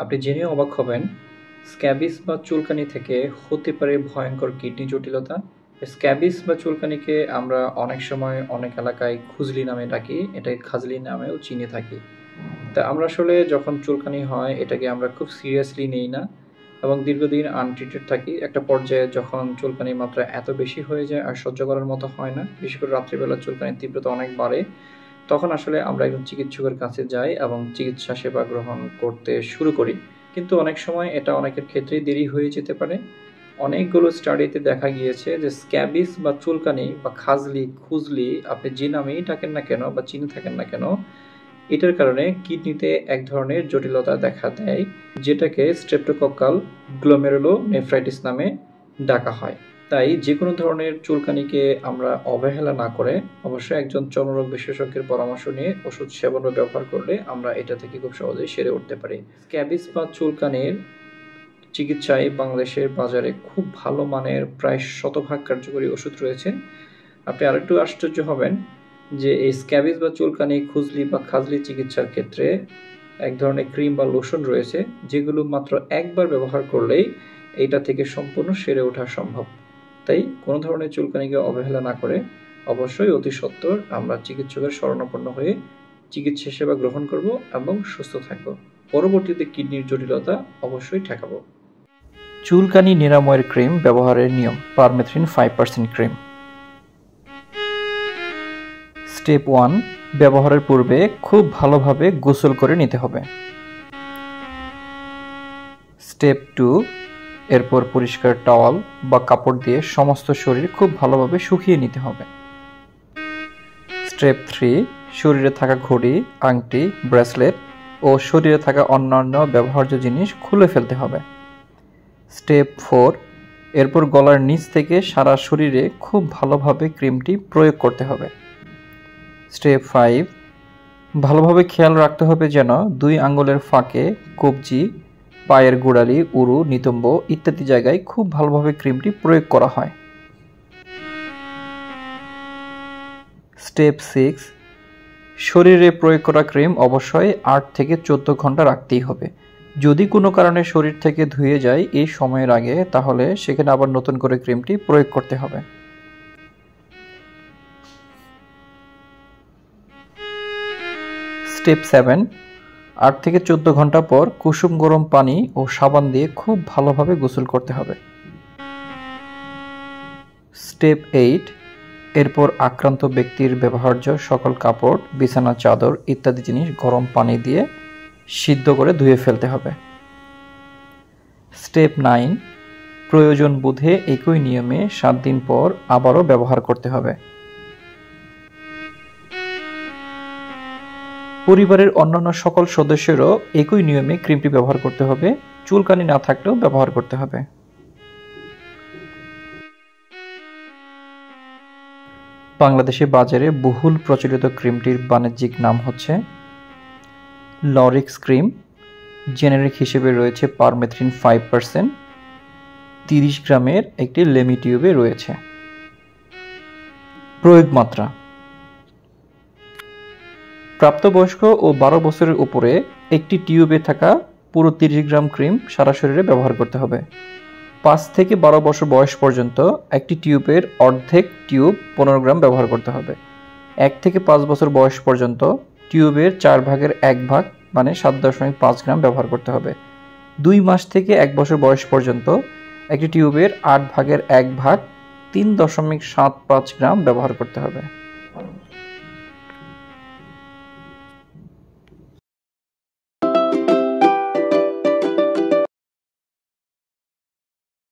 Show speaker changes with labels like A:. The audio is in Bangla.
A: আপনি জেনেও অবাক হবেন, স্ক্যাবিস বা চুলকানি থেকে হতে পারে ভয়ঙ্কর কিডনি জটিলতা। স্ক্যাবিস বা চুলকানিকে আমরা অনেক সময় অনেক এলাকায় খুজলি নামে ডাকি, এটাকে খাজলি নামেও চিনে থাকি। তা আমরা আসলে যখন চুলকানি হয় এটাকে আমরা খুব সিরিয়াসলি নেই না এবং দীর্ঘদিন আনট্রিটেড থাকি। একটা পর্যায়ে যখন চুলকানির মাত্রা এত বেশি হয়ে যায় আর সহ্য করার মতো হয় না, বিশেষ করে রাত্রিবেলা চুলকানির তীব্রতা অনেক বাড়ে, তখন আসলে আমরা একজন চিকিৎসকের কাছে যাই এবং চিকিৎসা সেবা গ্রহণ করতে শুরু করি। কিন্তু অনেক সময় এটা অনেকের ক্ষেত্রেই দেরি হয়ে যেতে পারে। অনেকগুলো স্টাডিতে দেখা গিয়েছে যে স্ক্যাবিস বা চুলকানি বা খাজলি, খুজলি আপনি যে নামেই ডাকেন না কেন বা চিনে থাকেন না কেন, এটার কারণে কিডনিতে এক ধরনের জটিলতা দেখা দেয়, যেটাকে স্ট্রেপ্টোকক্কাল গ্লোমেরুলোনেফ্রাইটিস নামে ডাকা হয়। তাই যে কোনো ধরনের চুলকানিকে আমরা অবহেলা না করে অবশ্যই একজন চর্মরোগ বিশেষজ্ঞের পরামর্শ নিয়ে ওষুধ সেবন ও ব্যবহার করলে আমরা এটা থেকে খুব সহজেই সেরে উঠতে পারি। স্ক্যাবিস বা চুলকানির চিকিৎসায় বাংলাদেশের বাজারে খুব ভালো মানের প্রায় 100% কার্যকরী ওষুধ রয়েছে। আপনি আরেকটু আশ্চর্য হবেন যে এই স্ক্যাবিস বা চুলকানি, খুজলি বা খাজলি চিকিৎসার ক্ষেত্রে এক ধরনের ক্রিম বা লোশন রয়েছে, যেগুলো মাত্র একবার ব্যবহার করলেই এইটা থেকে সম্পূর্ণ সেরে ওঠা সম্ভব। তাই কোনো ধরনের চুলকানিকে অবহেলা না করে অবশ্যই অতি সত্বর আমরা চিকিৎসকের শরণাপন্ন হয়ে চিকিৎসা সেবা গ্রহণ করব এবং সুস্থ থাকব। পরবর্তীতে কিডনির জটিলতা অবশ্যই ঠেকাবো।
B: চুলকানি নিরাময়ের ক্রিম ব্যবহারের নিয়ম। Permethrin 5% cream. স্টেপ 1, ব্যবহারের পূর্বে খুব ভালোভাবে গোসল করে নিতে হবে। স্টেপ 2, এরপর পরিষ্কার টাওয়াল বা কাপড় দিয়ে সমস্ত শরীর খুব ভালোভাবে শুকিয়ে নিতে হবে। স্টেপ 3, শরীরে থাকা ঘড়ি, আংটি, ব্রেসলেট ও শরীরে থাকা অন্যান্য ব্যবহার্য জিনিস খুলে ফেলতে হবে। স্টেপ 4, এরপর গলার নিচ থেকে সারা শরীরে খুব ভালোভাবে ক্রিমটি প্রয়োগ করতে হবে। স্টেপ 5, ভালোভাবে খেয়াল রাখতে হবে যেন 2 আঙ্গুলের ফাঁকে, কবজি, পায়ের গোড়ালি, উরু, নিতম্ব ইত্যাদি জায়গায় খুব ভালোভাবে ক্রিমটি প্রয়োগ করা হয়। স্টেপ 6, শরীরে প্রয়োগ করা ক্রিম অবশ্যই 8 থেকে 14 ঘন্টা রাখতেই হবে। যদি কোনো কারণে শরীর থেকে ধুয়ে যায় এই সময়ের আগে, তাহলে সেখানে আবার নতুন করে ক্রিমটি প্রয়োগ করতে হবে। স্টেপ 7, 8 থেকে 14 ঘন্টা পর কুসুম গরম পানি ও সাবান দিয়ে খুব ভালোভাবে গোসল করতে হবে। স্টেপ 8, এরপর আক্রান্ত ব্যক্তির ব্যবহার্য সকল কাপড়, বিছানা চাদর ইত্যাদি জিনিস গরম পানি দিয়ে সিদ্ধ করে ধুয়ে ফেলতে হবে। স্টেপ 9, প্রয়োজন বোধে একই নিয়মে 7 দিন পর আবারও ব্যবহার করতে হবে। পরিবারের অন্যান্য সকল সদস্যেরও একই নিয়মে ক্রিমটি ব্যবহার করতে হবে। চুলকানি না থাকলেও ব্যবহার করতে হবে। বাংলাদেশে বাজারে বহুল প্রচলিত ক্রিমটির বাণিজ্যিক নাম হচ্ছে লরিক্স ক্রিম। জেনেরিক হিসেবে রয়েছে পারমেথ্রিন 5%, 30 গ্রামের একটি লেমি টিউবে রয়েছে। প্রয়োগ মাত্রা: প্রাপ্তবয়স্ক ও 12 বছরের উপরে একটি টিউবে থাকা পুরো 30 গ্রাম ক্রিম সারা শরীরে ব্যবহার করতে হবে। 5 থেকে 12 বছর বয়স পর্যন্ত একটি টিউবের অর্ধেক টিউব 15 গ্রাম ব্যবহার করতে হবে। 1 থেকে 5 বছর বয়স পর্যন্ত টিউবের 4 ভাগের 1 ভাগ মানে 7.5 গ্রাম ব্যবহার করতে হবে। 2 মাস থেকে 1 বছর বয়স পর্যন্ত একটি টিউবের 8 ভাগের 1 ভাগ 3.75 গ্রাম ব্যবহার করতে হবে।